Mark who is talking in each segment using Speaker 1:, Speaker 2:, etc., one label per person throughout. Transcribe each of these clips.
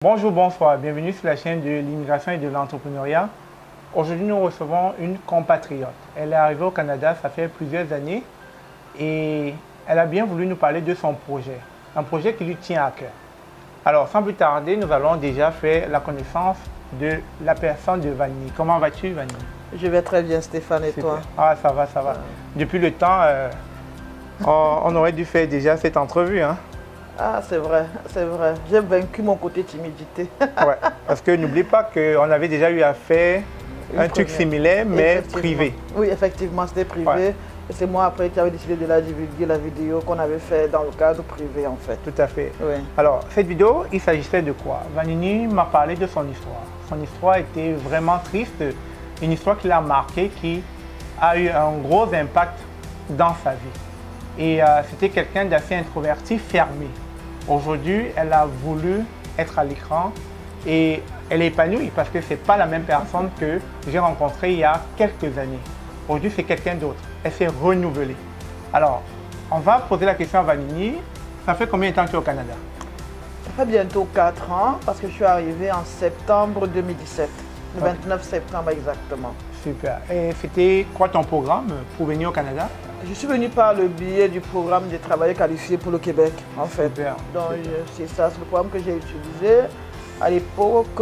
Speaker 1: Bonjour, bonsoir, bienvenue sur la chaîne de l'immigration et de l'entrepreneuriat. Aujourd'hui, nous recevons une compatriote. Elle est arrivée au Canada, ça fait plusieurs années et elle a bien voulu nous parler de son projet, un projet qui lui tient à cœur. Alors, sans plus tarder, nous allons déjà faire la connaissance de la personne de Vanini. Comment vas-tu, Vanini?
Speaker 2: Je vais très bien, Stéphane, et
Speaker 1: Super.
Speaker 2: toi?
Speaker 1: Ah, ça va, ça va. Depuis le temps, on aurait dû faire déjà cette entrevue, hein?
Speaker 2: Ah, c'est vrai, c'est vrai. J'ai vaincu mon côté timidité.
Speaker 1: Ouais, parce que n'oublie pas qu'on avait déjà eu à faire un truc similaire, mais privé.
Speaker 2: Oui, effectivement, c'était privé.
Speaker 1: Ouais.
Speaker 2: Et c'est moi après qui avais décidé de la divulguer, la vidéo qu'on avait fait dans le cadre privé, en fait.
Speaker 1: Tout à fait.
Speaker 2: Oui.
Speaker 1: Alors, cette vidéo, il s'agissait de quoi? Vanini m'a parlé de son histoire. Son histoire était vraiment triste, une histoire qui l'a marqué, qui a eu un gros impact dans sa vie. Et c'était quelqu'un d'assez introverti, fermé. Aujourd'hui, elle a voulu être à l'écran et elle est épanouie parce que ce n'est pas la même personne que j'ai rencontrée il y a quelques années. Aujourd'hui, c'est quelqu'un d'autre. Elle s'est renouvelée. Alors, on va poser la question à Vanini. Ça fait combien de temps que tu es au Canada?
Speaker 2: Ça fait bientôt 4 ans parce que je suis arrivée en septembre 2017. Le 29 septembre exactement.
Speaker 1: Super. Et c'était quoi ton programme pour venir au Canada?
Speaker 2: Je suis venue par le biais du programme des travailleurs qualifiés pour le Québec, en fait.
Speaker 1: Super.
Speaker 2: Donc, c'est ça, c'est le programme que j'ai utilisé. À l'époque,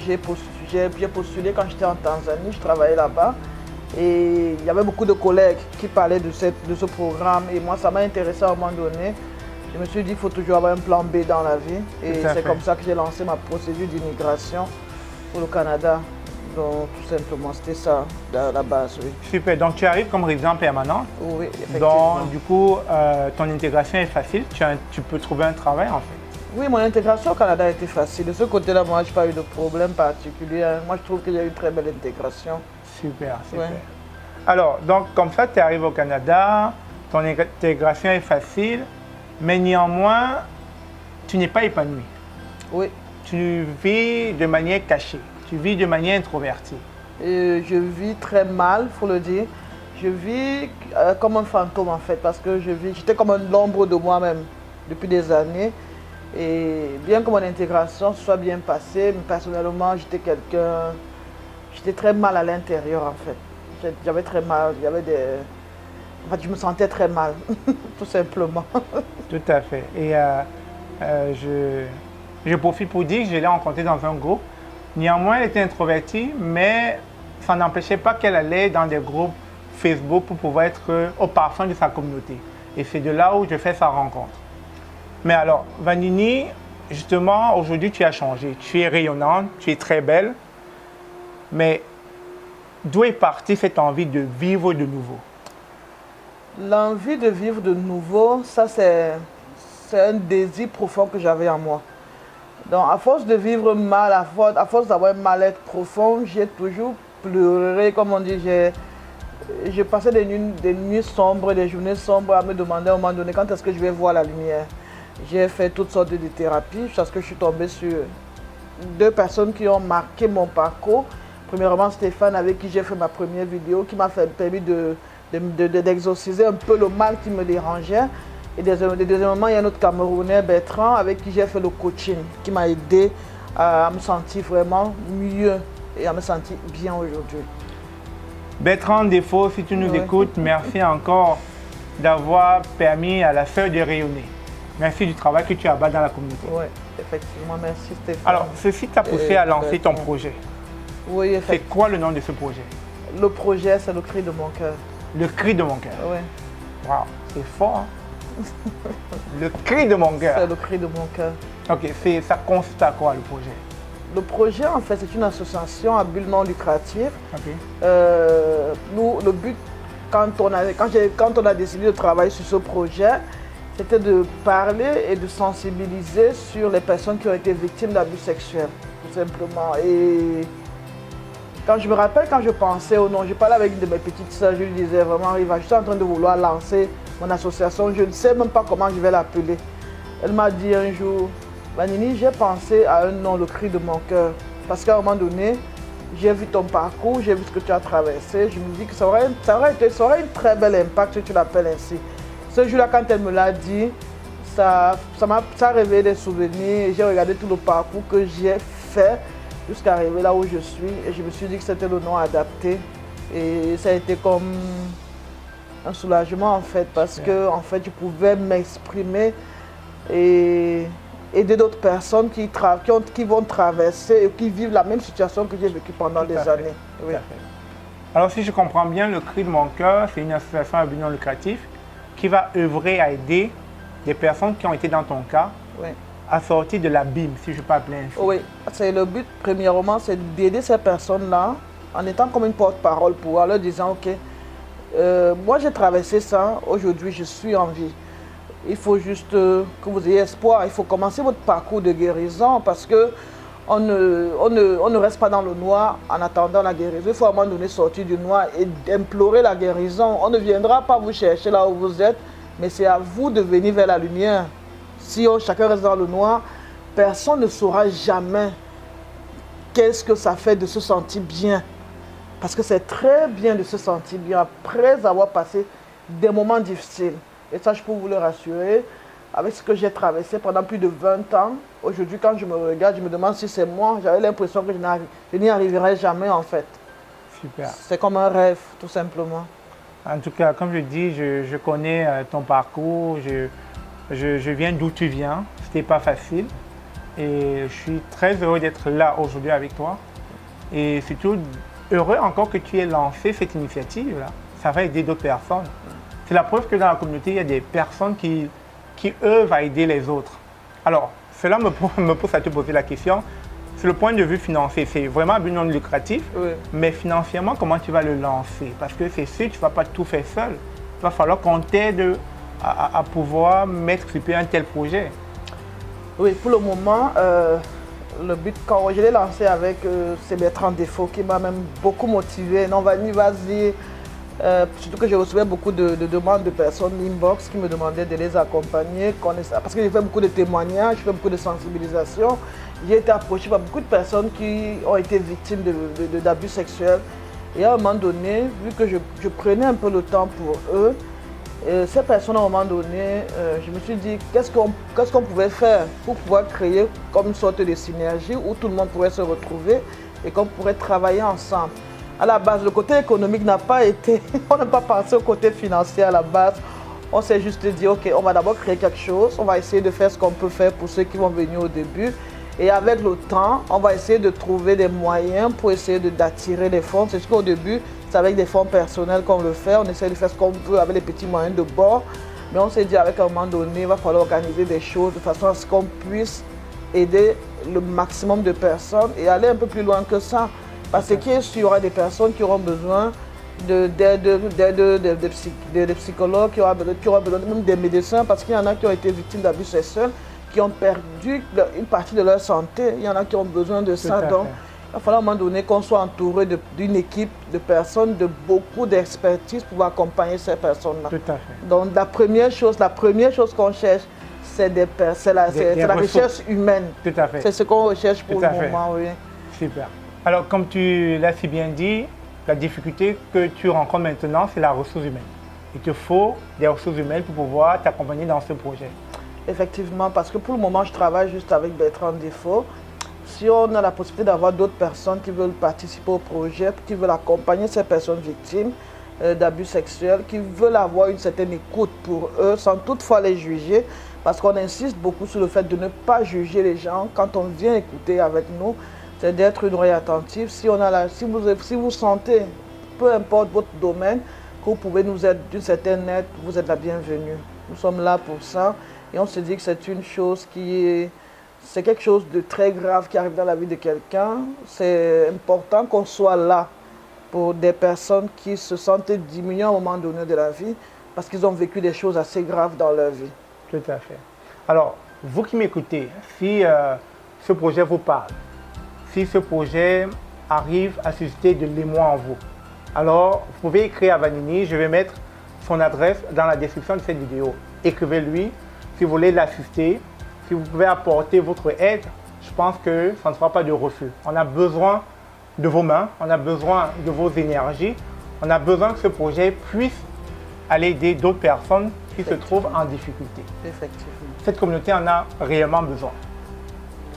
Speaker 2: j'ai postulé quand j'étais en Tanzanie, je travaillais là-bas. Et il y avait beaucoup de collègues qui parlaient de ce programme. Et moi, ça m'a intéressé à un moment donné. Je me suis dit qu'il faut toujours avoir un plan B dans la vie. Et c'est comme ça que j'ai lancé ma procédure d'immigration pour le Canada. Donc, tout simplement, c'était ça, la base, oui.
Speaker 1: Super. Donc, tu arrives comme résident permanent.
Speaker 2: Oui, effectivement.
Speaker 1: Donc, du coup, ton intégration est facile. Tu peux trouver un travail, en fait.
Speaker 2: Oui, mon intégration au Canada a été facile. De ce côté-là, moi, je n'ai pas eu de problème particulier. Moi, je trouve qu'il y a eu une très belle intégration.
Speaker 1: Super, super.
Speaker 2: Ouais.
Speaker 1: Alors, donc, comme ça, tu arrives au Canada, ton intégration est facile, mais néanmoins, tu n'es pas épanoui.
Speaker 2: Oui.
Speaker 1: Tu vis de manière cachée, tu vis de manière introvertie.
Speaker 2: Et je vis très mal, il faut le dire. Je vis comme un fantôme, en fait, parce que j'étais comme l'ombre de moi-même depuis des années. Et bien que mon intégration soit bien passée, mais personnellement, j'étais très mal à l'intérieur, en fait. J'avais très mal, en fait, je me sentais très mal, tout simplement.
Speaker 1: Tout à fait. Et je profite pour dire que je l'ai rencontrée dans un groupe. Néanmoins, elle était introvertie, mais ça n'empêchait pas qu'elle allait dans des groupes Facebook pour pouvoir être au parfum de sa communauté. Et c'est de là où je fais sa rencontre. Mais alors, Vanini, justement, aujourd'hui, tu as changé. Tu es rayonnante, tu es très belle. Mais d'où est partie cette envie de vivre de nouveau?
Speaker 2: L'envie de vivre de nouveau, ça c'est un désir profond que j'avais en moi. Donc à force de vivre mal, à force d'avoir un mal-être profond, j'ai toujours pleuré, comme on dit, j'ai passé des nuits sombres, des journées sombres à me demander à un moment donné quand est-ce que je vais voir la lumière. J'ai fait toutes sortes de thérapies parce que je suis tombée sur 2 personnes qui ont marqué mon parcours. Premièrement, Stéphane, avec qui j'ai fait ma première vidéo, qui m'a permis d'exorciser un peu le mal qui me dérangeait. Et deuxièmement, il y a un autre Camerounais, Bertrand, avec qui j'ai fait le coaching, qui m'a aidé à me sentir vraiment mieux et à me sentir bien aujourd'hui.
Speaker 1: Bertrand Défaut, si tu nous écoutes, merci encore d'avoir permis à la sœur de rayonner. Merci du travail que tu abatts dans la communauté.
Speaker 2: Oui, effectivement, merci Stéphane.
Speaker 1: Alors, ceci t'a poussé à lancer ton projet.
Speaker 2: Oui, effectivement.
Speaker 1: C'est quoi le nom de ce projet?
Speaker 2: Le projet, c'est le cri de mon cœur.
Speaker 1: Le cri de mon cœur.
Speaker 2: Oui.
Speaker 1: Waouh, c'est fort, hein? Le cri de mon cœur.
Speaker 2: C'est le cri de mon cœur.
Speaker 1: Ok, ça consiste à quoi le projet?
Speaker 2: Le projet, en fait, c'est une association à but non lucratif.
Speaker 1: Ok.
Speaker 2: Nous, le but, quand on a décidé de travailler sur ce projet, c'était de parler et de sensibiliser sur les personnes qui ont été victimes d'abus sexuels, tout simplement. Et quand je me rappelle, quand je pensais au nom, je parlais avec une de mes petites sœurs, je lui disais vraiment, Riva, je suis en train de vouloir lancer mon association, je ne sais même pas comment je vais l'appeler. Elle m'a dit un jour, Vanini, j'ai pensé à un nom, le cri de mon cœur. Parce qu'à un moment donné, j'ai vu ton parcours, j'ai vu ce que tu as traversé, je me dis que ça aurait un très bel impact si tu l'appelles ainsi. Ce jour-là, quand elle me l'a dit, ça a réveillé des souvenirs. J'ai regardé tout le parcours que j'ai fait jusqu'à arriver là où je suis. Et je me suis dit que c'était le nom adapté. Et ça a été comme un soulagement en fait, parce que en fait, je pouvais m'exprimer et aider d'autres personnes qui vont traverser et qui vivent la même situation que j'ai vécue pendant des années. Oui.
Speaker 1: Alors, si je comprends bien, le Cri de mon cœur, c'est une association à but non lucratif qui va œuvrer à aider des personnes qui ont été dans ton cas à sortir de l'abîme, si je peux appeler ainsi.
Speaker 2: Oui, c'est le but, premièrement, c'est d'aider ces personnes-là en étant comme une porte-parole pour eux, en leur disant, OK, moi j'ai traversé ça, aujourd'hui je suis en vie. Il faut juste que vous ayez espoir, il faut commencer votre parcours de guérison parce que on ne reste pas dans le noir en attendant la guérison. Il faut à un moment donné sortir du noir et implorer la guérison. On ne viendra pas vous chercher là où vous êtes, mais c'est à vous de venir vers la lumière. Si chacun reste dans le noir, personne ne saura jamais qu'est-ce que ça fait de se sentir bien. Parce que c'est très bien de se sentir bien après avoir passé des moments difficiles. Et ça, je peux vous le rassurer. Avec ce que j'ai traversé pendant plus de 20 ans, aujourd'hui, quand je me regarde, je me demande si c'est moi. J'avais l'impression que je n'y arriverai jamais, en fait.
Speaker 1: Super.
Speaker 2: C'est comme un rêve, tout simplement.
Speaker 1: En tout cas, comme je dis, je connais ton parcours. Je viens d'où tu viens. Ce n'était pas facile. Et je suis très heureux d'être là aujourd'hui avec toi. Et surtout, heureux encore que tu aies lancé cette initiative-là. Ça va aider d'autres personnes. C'est la preuve que dans la communauté, il y a des personnes qui œuvrent à aider les autres. Alors, cela me pousse à te poser la question. Sur le point de vue financier, c'est vraiment un but non lucratif, mais financièrement, comment tu vas le lancer? Parce que c'est sûr, tu ne vas pas tout faire seul. Il va falloir qu'on t'aide à pouvoir mettre sur pied un tel projet.
Speaker 2: Oui, pour le moment, le but, quand je l'ai lancé avec c'est Bertrand Défaut qui m'a même beaucoup motivé. Non, vas-y. Surtout que je recevais beaucoup de demandes de personnes inbox qui me demandaient de les accompagner. Parce que j'ai fait beaucoup de témoignages, j'ai fait beaucoup de sensibilisation. J'ai été approché par beaucoup de personnes qui ont été victimes d'abus sexuels. Et à un moment donné, vu que je prenais un peu le temps pour eux, ces personnes, à un moment donné, je me suis dit, qu'est-ce qu'on pouvait faire pour pouvoir créer comme une sorte de synergie où tout le monde pourrait se retrouver et qu'on pourrait travailler ensemble. À la base, le côté économique n'a pas été... On n'a pas pensé au côté financier à la base. On s'est juste dit, OK, on va d'abord créer quelque chose. On va essayer de faire ce qu'on peut faire pour ceux qui vont venir au début. Et avec le temps, on va essayer de trouver des moyens pour essayer d'attirer les fonds. C'est ce qu'au début, c'est avec des fonds personnels qu'on le fait. On essaie de faire ce qu'on peut avec les petits moyens de bord. Mais on s'est dit, avec un moment donné, il va falloir organiser des choses de façon à ce qu'on puisse aider le maximum de personnes et aller un peu plus loin que ça. Parce qu'il y aura des personnes qui auront besoin d'aide de psychologues, qui auront besoin même des médecins, parce qu'il y en a qui ont été victimes d'abus sexuels, qui ont perdu une partie de leur santé. Il y en a qui ont besoin de ça. Donc, il va falloir à un moment donné qu'on soit entouré d'une équipe de personnes de beaucoup d'expertise pour accompagner ces personnes-là.
Speaker 1: Tout à fait.
Speaker 2: Donc, la première chose qu'on cherche, c'est la recherche humaine.
Speaker 1: Tout à fait.
Speaker 2: C'est ce qu'on recherche pour le moment, oui.
Speaker 1: Super. Alors, comme tu l'as si bien dit, la difficulté que tu rencontres maintenant, c'est la ressource humaine. Il te faut des ressources humaines pour pouvoir t'accompagner dans ce projet.
Speaker 2: Effectivement, parce que pour le moment, je travaille juste avec Bertrand Défaut. Si on a la possibilité d'avoir d'autres personnes qui veulent participer au projet, qui veulent accompagner ces personnes victimes d'abus sexuels, qui veulent avoir une certaine écoute pour eux, sans toutefois les juger, parce qu'on insiste beaucoup sur le fait de ne pas juger les gens quand on vient écouter avec nous. C'est d'être une oreille attentive. Si vous sentez, peu importe votre domaine, que vous pouvez nous aider d'une certaine aide, vous êtes la bienvenue. Nous sommes là pour ça. Et on se dit que c'est une chose c'est quelque chose de très grave qui arrive dans la vie de quelqu'un. C'est important qu'on soit là pour des personnes qui se sentent diminuées à un moment donné de la vie parce qu'ils ont vécu des choses assez graves dans leur vie.
Speaker 1: Tout à fait. Alors, vous qui m'écoutez, si ce projet vous parle, si ce projet arrive à susciter de l'émoi en vous, alors vous pouvez écrire à Vanini. Je vais mettre son adresse dans la description de cette vidéo. Écrivez-lui si vous voulez l'assister, si vous pouvez apporter votre aide. Je pense que ça ne sera pas de refus. On a besoin de vos mains, on a besoin de vos énergies, on a besoin que ce projet puisse aller aider d'autres personnes qui se trouvent en difficulté.
Speaker 2: Effectivement.
Speaker 1: cette communauté en a réellement besoin.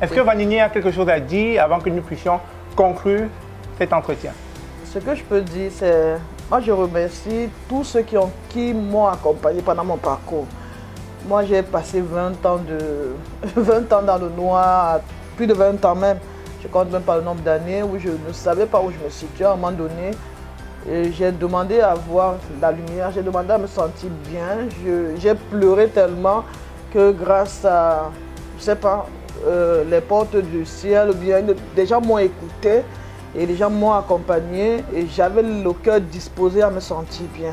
Speaker 1: Est-ce que Vanini a quelque chose à dire avant que nous puissions conclure cet entretien?
Speaker 2: Ce que je peux dire, c'est... Moi, je remercie tous ceux qui m'ont accompagné pendant mon parcours. Moi, j'ai passé 20 ans, 20 ans dans le noir, plus de 20 ans même. Je ne compte même pas le nombre d'années où je ne savais pas où je me situais à un moment donné. J'ai demandé à voir la lumière, j'ai demandé à me sentir bien. J'ai pleuré tellement que grâce à, je sais pas, les portes du ciel, bien, des gens m'ont écouté et les gens m'ont accompagné et j'avais le cœur disposé à me sentir bien.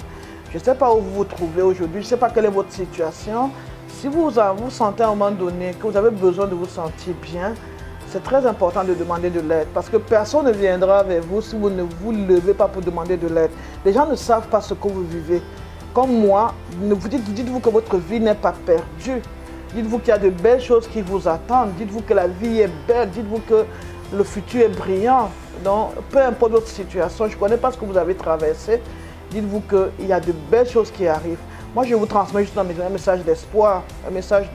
Speaker 2: Je ne sais pas où vous vous trouvez aujourd'hui, je ne sais pas quelle est votre situation. Si vous vous sentez à un moment donné que vous avez besoin de vous sentir bien, c'est très important de demander de l'aide parce que personne ne viendra vers vous si vous ne vous levez pas pour demander de l'aide. Les gens ne savent pas ce que vous vivez. Comme moi, dites-vous que votre vie n'est pas perdue. Dites-vous qu'il y a de belles choses qui vous attendent. Dites-vous que la vie est belle. Dites-vous que le futur est brillant. Donc, peu importe votre situation, je ne connais pas ce que vous avez traversé. Dites-vous qu'il y a de belles choses qui arrivent. Moi, je vous transmets juste un message d'espoir, un message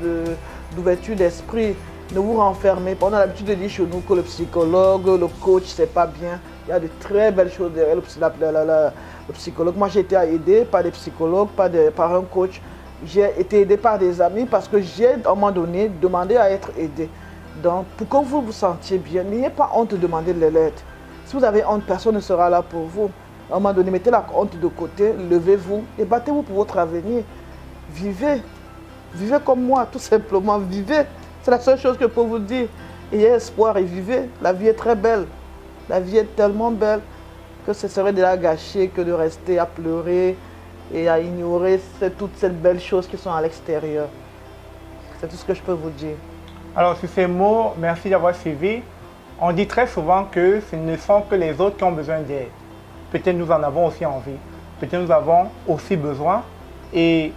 Speaker 2: d'ouverture d'esprit. Ne vous renfermez pas. On a l'habitude de dire chez nous que le psychologue, le coach, c'est pas bien. Il y a de très belles choses derrière le psychologue. Moi, j'ai été aidé par des psychologues, par un coach. J'ai été aidé par des amis parce que j'ai, à un moment donné, demandé à être aidé. Donc, pour que vous vous sentiez bien, n'ayez pas honte de demander de l'aide. Si vous avez honte, personne ne sera là pour vous. À un moment donné, mettez la honte de côté, levez-vous et battez-vous pour votre avenir. Vivez. Vivez comme moi, tout simplement. Vivez. C'est la seule chose que je peux vous dire. Ayez espoir et vivez. La vie est très belle. La vie est tellement belle que ce serait de la gâcher que de rester à pleurer et à ignorer toutes ces belles choses qui sont à l'extérieur. C'est tout ce que je peux vous dire.
Speaker 1: Alors, sur ces mots, merci d'avoir suivi. On dit très souvent que ce ne sont que les autres qui ont besoin d'aide. Peut-être nous en avons aussi envie. Peut-être nous avons aussi besoin. Et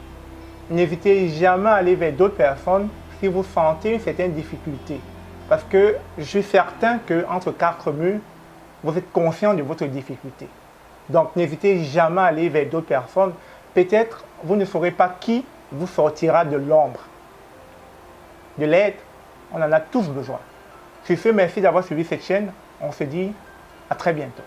Speaker 1: n'hésitez jamais à aller vers d'autres personnes si vous sentez une certaine difficulté. Parce que je suis certain qu'entre quatre murs, vous êtes conscient de votre difficulté. Donc, n'hésitez jamais à aller vers d'autres personnes. Peut-être vous ne saurez pas qui vous sortira de l'ombre. De l'aide, on en a tous besoin. Sur ce, merci d'avoir suivi cette chaîne. On se dit à très bientôt.